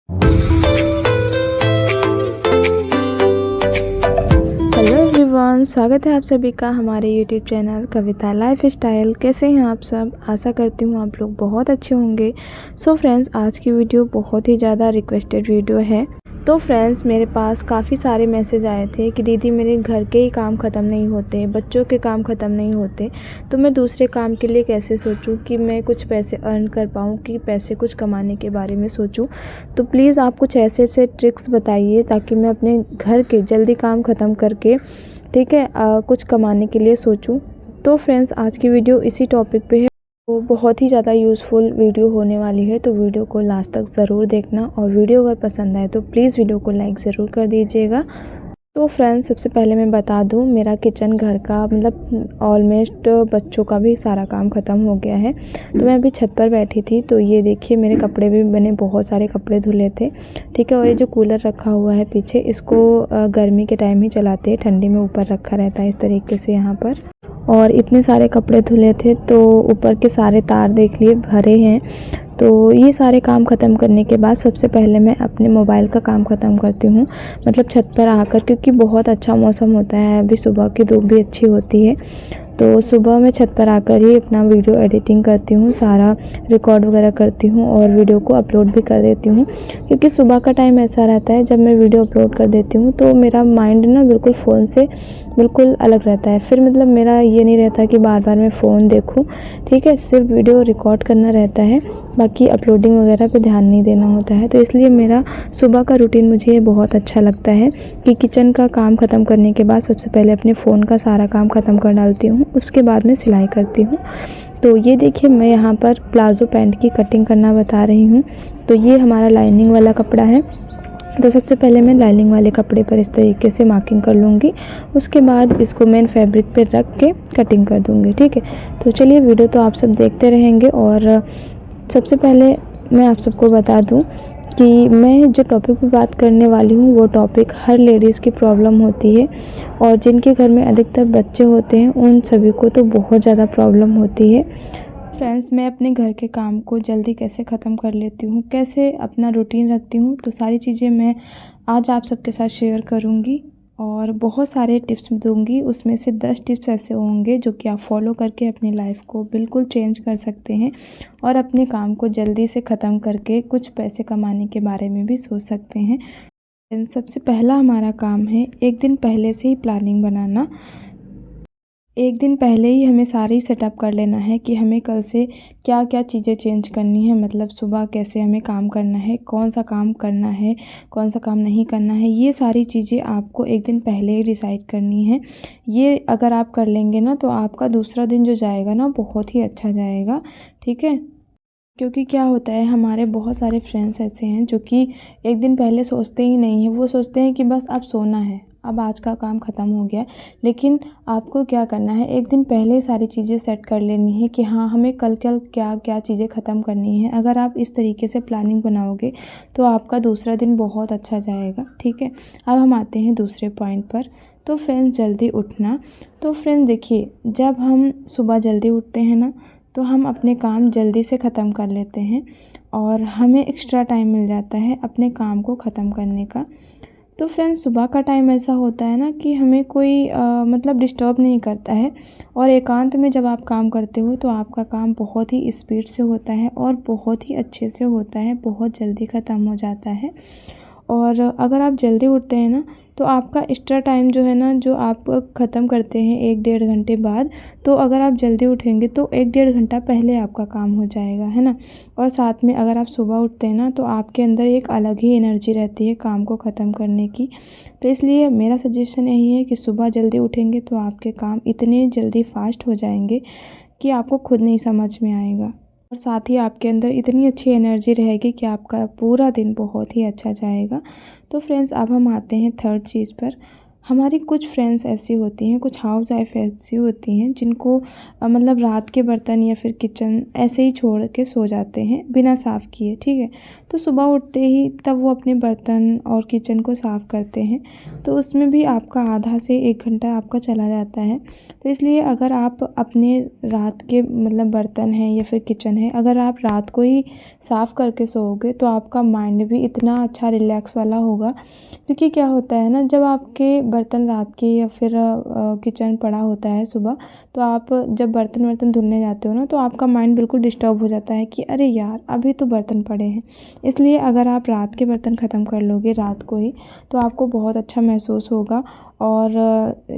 Hello everyone, स्वागत है आप सभी का हमारे यूट्यूब चैनल कविता लाइफ स्टाइल। कैसे हैं आप सब? आशा करती हूँ आप लोग बहुत अच्छे होंगे। सो फ्रेंड्स, आज की वीडियो बहुत ही ज़्यादा रिक्वेस्टेड वीडियो है। तो फ्रेंड्स, मेरे पास काफ़ी सारे मैसेज आए थे कि दीदी मेरे घर के ही काम ख़त्म नहीं होते, बच्चों के काम ख़त्म नहीं होते, तो मैं दूसरे काम के लिए कैसे सोचूं कि मैं कुछ पैसे अर्न कर पाऊं, कि पैसे कुछ कमाने के बारे में सोचूं। तो प्लीज़ आप कुछ ऐसे ऐसे ट्रिक्स बताइए ताकि मैं अपने घर के जल्दी काम ख़त्म करके, ठीक है, कुछ कमाने के लिए सोचूं। तो फ्रेंड्स, आज की वीडियो इसी टॉपिक पे है। तो बहुत ही ज़्यादा यूज़फुल वीडियो होने वाली है, तो वीडियो को लास्ट तक ज़रूर देखना, और वीडियो अगर पसंद आए तो प्लीज़ वीडियो को लाइक ज़रूर कर दीजिएगा। तो फ्रेंड्स, सबसे पहले मैं बता दूं, मेरा किचन घर का मतलब ऑलमोस्ट बच्चों का भी सारा काम ख़त्म हो गया है। तो मैं अभी छत पर बैठी थी, तो ये देखिए मेरे कपड़े भी, मैंने बहुत सारे कपड़े धुले थे, ठीक है। और ये जो कूलर रखा हुआ है पीछे, इसको गर्मी के टाइम ही चलाते हैं, ठंडी में ऊपर रखा रहता है इस तरीके से यहाँ पर। और इतने सारे कपड़े धुले थे तो ऊपर के सारे तार देख लिए भरे हैं। तो ये सारे काम ख़त्म करने के बाद सबसे पहले मैं अपने मोबाइल का काम ख़त्म करती हूँ, मतलब छत पर आकर, क्योंकि बहुत अच्छा मौसम होता है, अभी सुबह की धूप भी अच्छी होती है। तो सुबह मैं छत पर आकर ही अपना वीडियो एडिटिंग करती हूँ, सारा रिकॉर्ड वगैरह करती हूँ और वीडियो को अपलोड भी कर देती हूँ। क्योंकि सुबह का टाइम ऐसा रहता है, जब मैं वीडियो अपलोड कर देती हूँ तो मेरा माइंड ना बिल्कुल फ़ोन से बिल्कुल अलग रहता है। फिर मतलब मेरा ये नहीं रहता कि बार बार मैं फ़ोन देखूँ, ठीक है, सिर्फ वीडियो रिकॉर्ड करना रहता है, बाकी अपलोडिंग वगैरह पे ध्यान नहीं देना होता है। तो इसलिए मेरा सुबह का रूटीन मुझे ये बहुत अच्छा लगता है कि किचन का काम ख़त्म करने के बाद सबसे पहले अपने फ़ोन का सारा काम ख़त्म कर डालती हूँ, उसके बाद में सिलाई करती हूँ। तो ये देखिए, मैं यहाँ पर प्लाज़ो पैंट की कटिंग करना बता रही हूँ। तो ये हमारा लाइनिंग वाला कपड़ा है। तो सबसे पहले मैं लाइनिंग वाले कपड़े पर इस तरीके से मार्किंग कर लूँगी, उसके बाद इसको मेन फैब्रिक पे रख के कटिंग कर दूँगी, ठीक है। तो चलिए, वीडियो तो आप सब देखते रहेंगे। और सबसे पहले मैं आप सबको बता दूं कि मैं जो टॉपिक पे बात करने वाली हूँ वो टॉपिक हर लेडीज़ की प्रॉब्लम होती है, और जिनके घर में अधिकतर बच्चे होते हैं उन सभी को तो बहुत ज़्यादा प्रॉब्लम होती है। फ्रेंड्स, मैं अपने घर के काम को जल्दी कैसे ख़त्म कर लेती हूँ, कैसे अपना रूटीन रखती हूँ, तो सारी चीज़ें मैं आज आप सबके साथ शेयर करूँगी और बहुत सारे टिप्स दूँगी। उसमें से 10 टिप्स ऐसे होंगे जो कि आप फॉलो करके अपनी लाइफ को बिल्कुल चेंज कर सकते हैं और अपने काम को जल्दी से ख़त्म करके कुछ पैसे कमाने के बारे में भी सोच सकते हैं। सबसे पहला हमारा काम है एक दिन पहले से ही प्लानिंग बनाना। एक दिन पहले ही हमें सारी सेटअप कर लेना है कि हमें कल से क्या क्या चीज़ें चेंज करनी है, मतलब सुबह कैसे हमें काम करना है, कौन सा काम करना है, कौन सा काम नहीं करना है, ये सारी चीज़ें आपको एक दिन पहले ही डिसाइड करनी है। ये अगर आप कर लेंगे ना तो आपका दूसरा दिन जो जाएगा ना बहुत ही अच्छा जाएगा, ठीक है। क्योंकि क्या होता है, हमारे बहुत सारे फ्रेंड्स ऐसे हैं जो कि एक दिन पहले सोचते ही नहीं हैं। वो सोचते हैं कि बस अब सोना है, अब आज का काम ख़त्म हो गया। लेकिन आपको क्या करना है, एक दिन पहले सारी चीज़ें सेट कर लेनी है कि हाँ, हमें कल कल क्या क्या चीज़ें ख़त्म करनी है। अगर आप इस तरीके से प्लानिंग बनाओगे तो आपका दूसरा दिन बहुत अच्छा जाएगा, ठीक है। अब हम आते हैं दूसरे पॉइंट पर। तो फ्रेंड्स, जल्दी उठना। तो फ्रेंड्स देखिए, जब हम सुबह जल्दी उठते हैं ना तो हम अपने काम जल्दी से ख़त्म कर लेते हैं और हमें एक्स्ट्रा टाइम मिल जाता है अपने काम को ख़त्म करने का। तो फ्रेंड्स, सुबह का टाइम ऐसा होता है ना कि हमें कोई मतलब डिस्टर्ब नहीं करता है, और एकांत में जब आप काम करते हो तो आपका काम बहुत ही स्पीड से होता है और बहुत ही अच्छे से होता है, बहुत जल्दी ख़त्म हो जाता है। और अगर आप जल्दी उठते हैं ना तो आपका एक्स्ट्रा टाइम जो है ना, जो आप ख़त्म करते हैं 1-1.5 घंटे बाद, तो अगर आप जल्दी उठेंगे तो 1-1.5 घंटा पहले आपका काम हो जाएगा, है ना। और साथ में अगर आप सुबह उठते हैं ना तो आपके अंदर एक अलग ही एनर्जी रहती है काम को ख़त्म करने की। तो इसलिए मेरा सजेशन यही है कि सुबह जल्दी उठेंगे तो आपके काम इतने जल्दी फास्ट हो जाएंगे कि आपको खुद नहीं समझ में आएगा, और साथ ही आपके अंदर इतनी अच्छी एनर्जी रहेगी कि आपका पूरा दिन बहुत ही अच्छा जाएगा। तो फ्रेंड्स, अब हम आते हैं थर्ड चीज़ पर। हमारी कुछ फ्रेंड्स ऐसी होती हैं, कुछ हाउस वाइफ ऐसी होती हैं जिनको मतलब रात के बर्तन या फिर किचन ऐसे ही छोड़ के सो जाते हैं बिना साफ़ किए, ठीक है। तो सुबह उठते ही तब वो अपने बर्तन और किचन को साफ़ करते हैं, तो उसमें भी आपका आधा से 1 घंटा आपका चला जाता है। तो इसलिए अगर आप अपने रात के मतलब बर्तन हैं या फिर किचन है, अगर आप रात को ही साफ़ करके सोओगे तो आपका माइंड भी इतना अच्छा रिलैक्स वाला होगा। क्योंकि क्या होता है ना, जब आपके बर्तन रात के या फिर किचन पड़ा होता है सुबह, तो आप जब बर्तन वर्तन धुलने जाते हो ना, तो आपका माइंड बिल्कुल डिस्टर्ब हो जाता है कि अरे यार अभी तो बर्तन पड़े हैं। इसलिए अगर आप रात के बर्तन ख़त्म कर लोगे रात को ही, तो आपको बहुत अच्छा महसूस होगा। और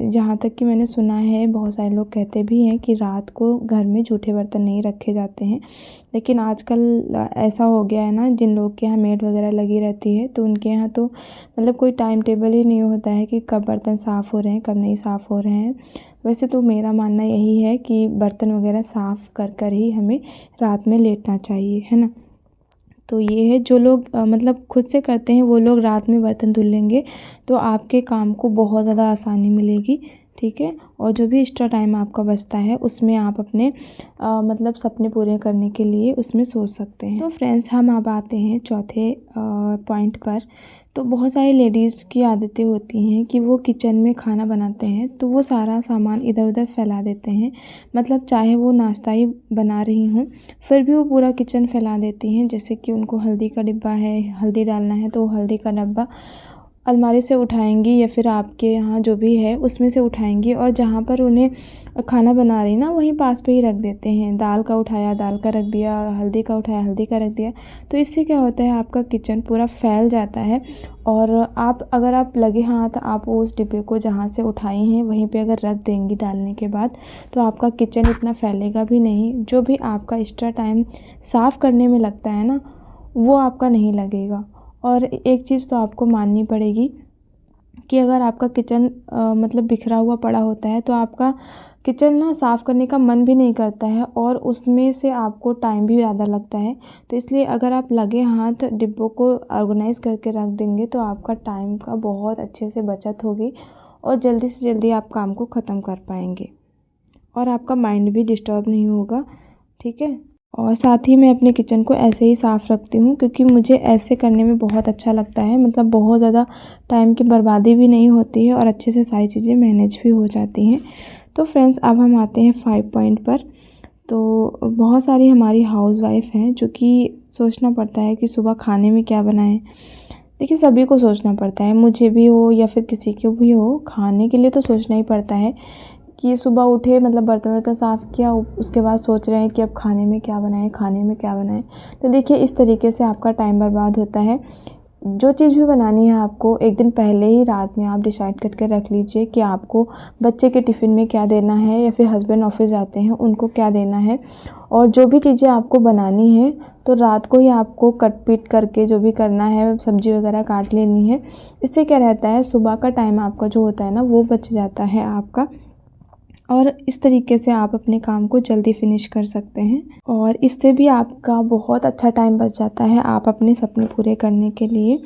जहाँ तक कि मैंने सुना है, बहुत सारे लोग कहते भी हैं कि रात को घर में जूठे बर्तन नहीं रखे जाते हैं। लेकिन आजकल ऐसा हो गया है ना, जिन लोग के यहाँ मेड वगैरह लगी रहती है, तो उनके यहाँ तो मतलब कोई टाइम टेबल ही नहीं होता है कि कब बर्तन साफ़ हो रहे हैं, कब नहीं साफ़ हो रहे हैं। वैसे तो मेरा मानना यही है कि बर्तन वगैरह साफ़ कर कर ही हमें रात में लेटना चाहिए, है ना। तो ये है, जो लोग मतलब खुद से करते हैं वो लोग रात में बर्तन धुल लेंगे तो आपके काम को बहुत ज़्यादा आसानी मिलेगी, ठीक है। और जो भी एक्स्ट्रा टाइम आपका बचता है उसमें आप अपने मतलब सपने पूरे करने के लिए उसमें सोच सकते हैं। तो फ्रेंड्स, हम अब आते हैं चौथे पॉइंट पर। तो बहुत सारी लेडीज़ की आदतें होती हैं कि वो किचन में खाना बनाते हैं तो वो सारा सामान इधर उधर फैला देते हैं। मतलब चाहे वो नाश्ता ही बना रही हों, फिर भी वो पूरा किचन फैला देती हैं। जैसे कि उनको हल्दी का डिब्बा है, हल्दी डालना है, तो वो हल्दी का डब्बा अलमारी से उठाएंगी या फिर आपके यहाँ जो भी है उसमें से उठाएंगी, और जहाँ पर उन्हें खाना बना रही ना वहीं पास पे ही रख देते हैं। दाल का उठाया दाल का रख दिया, हल्दी का उठाया हल्दी का रख दिया। तो इससे क्या होता है, आपका किचन पूरा फैल जाता है। और आप अगर आप लगे हाथ आप उस डिब्बे को जहाँ से उठाई हैं वहीं पे अगर रख देंगी डालने के बाद, तो आपका किचन इतना फैलेगा भी नहीं। जो भी आपका एक्स्ट्रा टाइम साफ़ करने में लगता है ना, वो आपका नहीं लगेगा। और एक चीज़ तो आपको माननी पड़ेगी कि अगर आपका किचन मतलब बिखरा हुआ पड़ा होता है तो आपका किचन ना साफ़ करने का मन भी नहीं करता है, और उसमें से आपको टाइम भी ज़्यादा लगता है। तो इसलिए अगर आप लगे हाथ डिब्बों को ऑर्गेनाइज़ करके रख देंगे तो आपका टाइम का बहुत अच्छे से बचत होगी, और जल्दी से जल्दी आप काम को ख़त्म कर पाएंगे, और आपका माइंड भी डिस्टर्ब नहीं होगा, ठीक है। और साथ ही मैं अपने किचन को ऐसे ही साफ़ रखती हूँ क्योंकि मुझे ऐसे करने में बहुत अच्छा लगता है। मतलब बहुत ज़्यादा टाइम की बर्बादी भी नहीं होती है और अच्छे से सारी चीज़ें मैनेज भी हो जाती हैं। तो फ्रेंड्स, अब हम आते हैं 5 पॉइंट पर। तो बहुत सारी हमारी हाउसवाइफ़ हैं जो कि सोचना पड़ता है कि सुबह खाने में क्या बनाएं। देखिए, सभी को सोचना पड़ता है, मुझे भी हो या फिर किसी को भी हो, खाने के लिए तो सोचना ही पड़ता है कि सुबह उठे मतलब बर्तन वर्तन साफ़ किया, उसके बाद सोच रहे हैं कि अब खाने में क्या बनाएं, खाने में क्या बनाएं। तो देखिए, इस तरीके से आपका टाइम बर्बाद होता है। जो चीज़ भी बनानी है आपको एक दिन पहले ही रात में आप डिसाइड करके रख लीजिए कि आपको बच्चे के टिफ़िन में क्या देना है, या फिर हस्बैंड ऑफिस जाते हैं उनको क्या देना है। और जो भी चीज़ें आपको बनानी है तो रात को ही आपको कट पीट करके जो भी करना है, सब्ज़ी वगैरह काट लेनी है। इससे क्या रहता है, सुबह का टाइम आपका जो होता है ना वो बच जाता है आपका, और इस तरीके से आप अपने काम को जल्दी फिनिश कर सकते हैं, और इससे भी आपका बहुत अच्छा टाइम बच जाता है आप अपने सपने पूरे करने के लिए।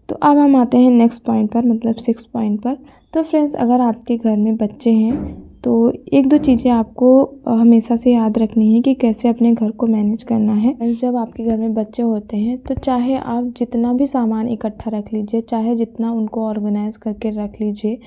तो अब हम आते हैं नेक्स्ट पॉइंट पर, मतलब 6 पॉइंट पर। तो फ्रेंड्स, अगर आपके घर में बच्चे हैं तो एक दो चीज़ें आपको हमेशा से याद रखनी है कि कैसे अपने घर को मैनेज करना है। जब आपके घर में बच्चे होते हैं तो चाहे आप जितना भी सामान इकट्ठा रख लीजिए, चाहे जितना उनको ऑर्गेनाइज़ करके रख लीजिए,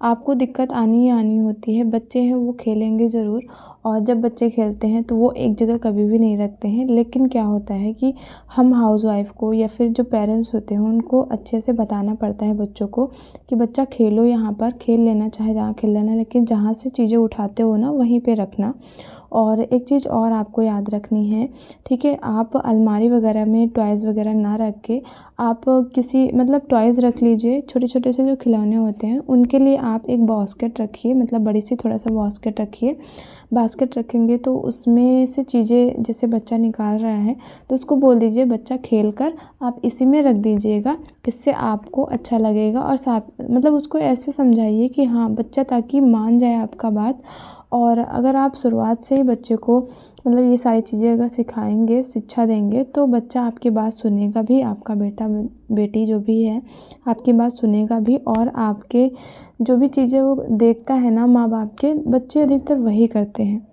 आपको दिक्कत आनी ही आनी होती है। बच्चे हैं वो खेलेंगे ज़रूर, और जब बच्चे खेलते हैं तो वो एक जगह कभी भी नहीं रखते हैं। लेकिन क्या होता है कि हम हाउसवाइफ़ को या फिर जो पेरेंट्स होते हैं उनको अच्छे से बताना पड़ता है बच्चों को कि बच्चा खेलो, यहाँ पर खेल लेना, चाहे जहाँ खेल लेना, लेकिन जहाँ से चीज़ें उठाते हो ना वहीं पे रखना। और एक चीज़ और आपको याद रखनी है, ठीक है, आप अलमारी वगैरह में टॉयज़ वगैरह ना रख के आप किसी मतलब टॉयज़ रख लीजिए। छोटे छोटे से जो खिलौने होते हैं उनके लिए आप एक बास्केट रखिए, मतलब बड़ी सी थोड़ा सा बास्केट रखिए। बास्केट रखेंगे तो उसमें से चीज़ें जैसे बच्चा निकाल रहा है तो उसको बोल दीजिए बच्चा खेल कर आप इसी में रख दीजिएगा, इससे आपको अच्छा लगेगा। और साथ मतलब उसको ऐसे समझाइए कि हाँ बच्चा, ताकि मान जाए आपका बात। और अगर आप शुरुआत से ही बच्चे को मतलब ये सारी चीज़ें अगर सिखाएंगे, शिक्षा देंगे, तो बच्चा आपकी बात सुनेगा भी, आपका बेटा बेटी जो भी है आपकी बात सुनेगा भी। और आपके जो भी चीज़ें वो देखता है ना माँ बाप के, बच्चे अधिकतर वही करते हैं।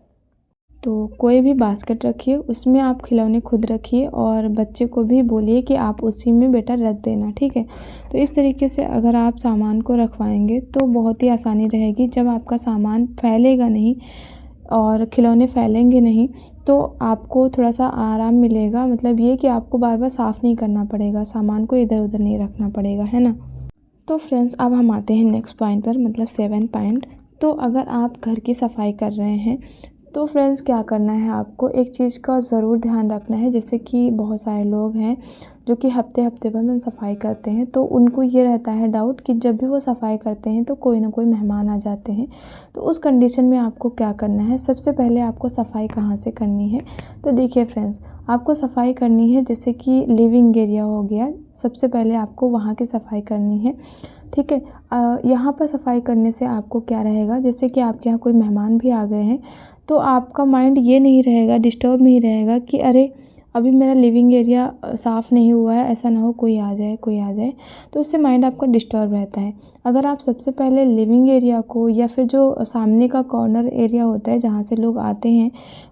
तो कोई भी बास्केट रखिए, उसमें आप खिलौने खुद रखिए और बच्चे को भी बोलिए कि आप उसी में बेटा रख देना, ठीक है। तो इस तरीके से अगर आप सामान को रखवाएंगे तो बहुत ही आसानी रहेगी। जब आपका सामान फैलेगा नहीं और खिलौने फैलेंगे नहीं तो आपको थोड़ा सा आराम मिलेगा। मतलब ये कि आपको बार बार साफ़ नहीं करना पड़ेगा, सामान को इधर उधर नहीं रखना पड़ेगा, है ना। तो फ्रेंड्स अब हम आते हैं नेक्स्ट पॉइंट पर, मतलब 7 पॉइंट। तो अगर आप घर की सफाई कर रहे हैं तो फ्रेंड्स क्या करना है, आपको एक चीज़ का ज़रूर ध्यान रखना है। जैसे कि बहुत सारे लोग हैं जो कि हफ्ते हफ्ते भर में सफाई करते हैं, तो उनको ये रहता है डाउट कि जब भी वो सफाई करते हैं तो कोई ना कोई मेहमान आ जाते हैं। तो उस कंडीशन में आपको क्या करना है, सबसे पहले आपको सफाई कहाँ से करनी है। तो देखिए फ्रेंड्स, आपको सफाई करनी है जैसे कि लिविंग एरिया हो गया, सबसे पहले आपको वहाँ की सफाई करनी है, ठीक है। यहाँ पर सफाई करने से आपको क्या रहेगा, जैसे कि आपके यहाँ कोई मेहमान भी आ गए हैं तो आपका माइंड ये नहीं रहेगा, डिस्टर्ब नहीं रहेगा कि अरे अभी मेरा लिविंग एरिया साफ़ नहीं हुआ है, ऐसा ना हो कोई आ जाए कोई आ जाए। तो इससे माइंड आपका डिस्टर्ब रहता है। अगर आप सबसे पहले लिविंग एरिया को या फिर जो सामने का कॉर्नर एरिया होता है जहाँ से लोग आते हैं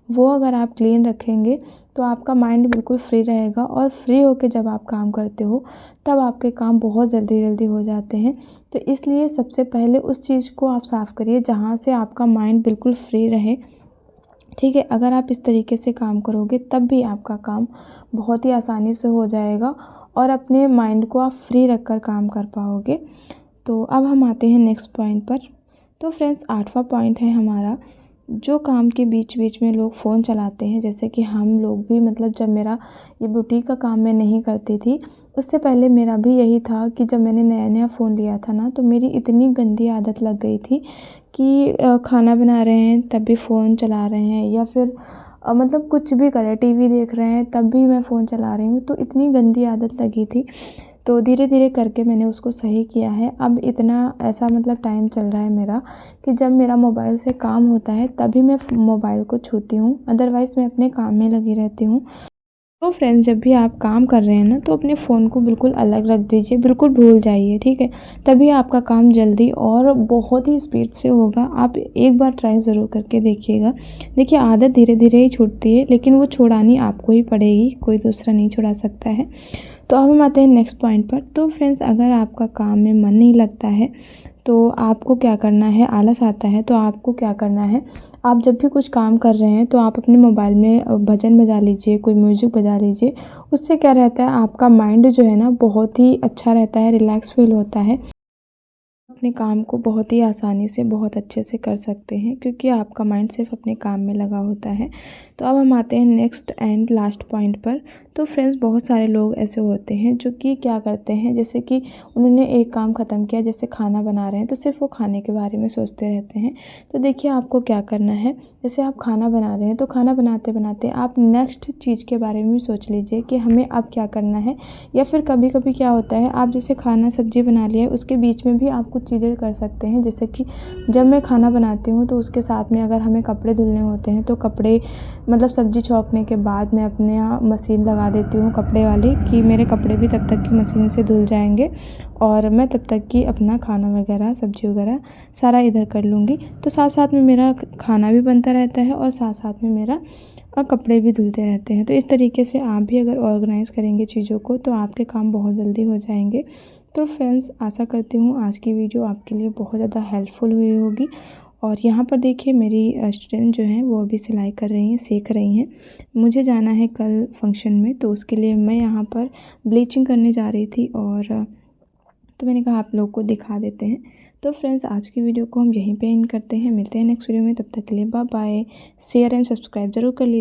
वो अगर आप क्लीन रखेंगे तो आपका माइंड बिल्कुल फ्री रहेगा। और फ्री होकर जब आप काम करते हो तब आपके काम बहुत जल्दी जल्दी हो जाते हैं। तो इसलिए सबसे पहले उस चीज़ को आप साफ़ करिए जहाँ से आपका माइंड बिल्कुल फ्री रहे, ठीक है। अगर आप इस तरीके से काम करोगे तब भी आपका काम बहुत ही आसानी से हो जाएगा और अपने माइंड को आप फ्री रख कर काम कर पाओगे। तो अब हम आते हैं नेक्स्ट पॉइंट पर। तो फ्रेंड्स 8वां पॉइंट है हमारा, जो काम के बीच बीच में लोग फ़ोन चलाते हैं, जैसे कि हम लोग भी, मतलब जब मेरा ये बुटीक का काम मैं नहीं करती थी उससे पहले मेरा भी यही था कि जब मैंने नया नया फ़ोन लिया था ना तो मेरी इतनी गंदी आदत लग गई थी कि खाना बना रहे हैं तब भी फ़ोन चला रहे हैं, या फिर मतलब कुछ भी करें, टीवी देख रहे हैं तब भी मैं फ़ोन चला रही हूँ। तो इतनी गंदी आदत लगी थी, तो धीरे धीरे करके मैंने उसको सही किया है। अब इतना ऐसा मतलब टाइम चल रहा है मेरा कि जब मेरा मोबाइल से काम होता है तभी मैं मोबाइल को छूती हूँ, अदरवाइज़ मैं अपने काम में लगी रहती हूँ। तो फ्रेंड्स जब भी आप काम कर रहे हैं ना तो अपने फ़ोन को बिल्कुल अलग रख दीजिए, बिल्कुल भूल जाइए, ठीक है। तभी आपका काम जल्दी और बहुत ही स्पीड से होगा। आप एक बार ट्राई ज़रूर करके देखिएगा। देखिए आदत धीरे धीरे ही छूटती है, लेकिन वो छुड़ानी आपको ही पड़ेगी, कोई दूसरा नहीं छुड़ा सकता है। तो अब हम आते हैं नेक्स्ट पॉइंट पर। तो फ्रेंड्स अगर आपका काम में मन नहीं लगता है तो आपको क्या करना है, आलस आता है तो आपको क्या करना है, आप जब भी कुछ काम कर रहे हैं तो आप अपने मोबाइल में भजन बजा लीजिए, कोई म्यूज़िक बजा लीजिए। उससे क्या रहता है, आपका माइंड जो है ना बहुत ही अच्छा रहता है, रिलैक्स फील होता है। अपने काम को बहुत ही आसानी से बहुत अच्छे से कर सकते हैं क्योंकि आपका माइंड सिर्फ अपने काम में लगा होता है। तो अब हम आते हैं नेक्स्ट एंड लास्ट पॉइंट पर। तो फ्रेंड्स बहुत सारे लोग ऐसे होते हैं जो कि क्या करते हैं, जैसे कि उन्होंने एक काम ख़त्म किया, जैसे खाना बना रहे हैं तो सिर्फ वो खाने के बारे में सोचते रहते हैं। तो देखिए आपको क्या करना है, जैसे आप खाना बना रहे हैं तो खाना बनाते बनाते आप नेक्स्ट चीज़ के बारे में भी सोच लीजिए कि हमें अब क्या करना है। या फिर कभी कभी क्या होता है, आप जैसे खाना सब्ज़ी बना लिया उसके बीच में भी आप कुछ चीज़ें कर सकते हैं। जैसे कि जब मैं खाना बनाती हूँ तो उसके साथ में अगर हमें कपड़े धुलने होते हैं तो कपड़े, मतलब सब्ज़ी छौंकने के बाद मैं अपने यहाँ मशीन लगा देती हूँ कपड़े वाली, कि मेरे कपड़े भी तब तक की मशीन से धुल जाएंगे और मैं तब तक की अपना खाना वगैरह सब्ज़ी वगैरह सारा इधर कर लूँगी। तो साथ साथ में मेरा खाना भी बनता रहता है और साथ साथ में मेरा कपड़े भी धुलते रहते हैं। तो इस तरीके से आप भी अगर ऑर्गेनाइज़ करेंगे चीज़ों को तो आपके काम बहुत जल्दी हो जाएंगे। तो फ्रेंड्स आशा करती हूँ आज की वीडियो आपके लिए बहुत ज़्यादा हेल्पफुल हुई होगी। और यहाँ पर देखिए मेरी स्टूडेंट जो हैं वो अभी सिलाई कर रही हैं, सीख रही हैं। मुझे जाना है कल फंक्शन में, तो उसके लिए मैं यहाँ पर ब्लीचिंग करने जा रही थी और तो मैंने कहा आप लोग को दिखा देते हैं। तो फ्रेंड्स आज की वीडियो को हम यहीं पे एंड करते हैं, मिलते हैं नेक्स्ट वीडियो में। तब तक के लिए bye bye. Share and subscribe ज़रूर कर लीजिए।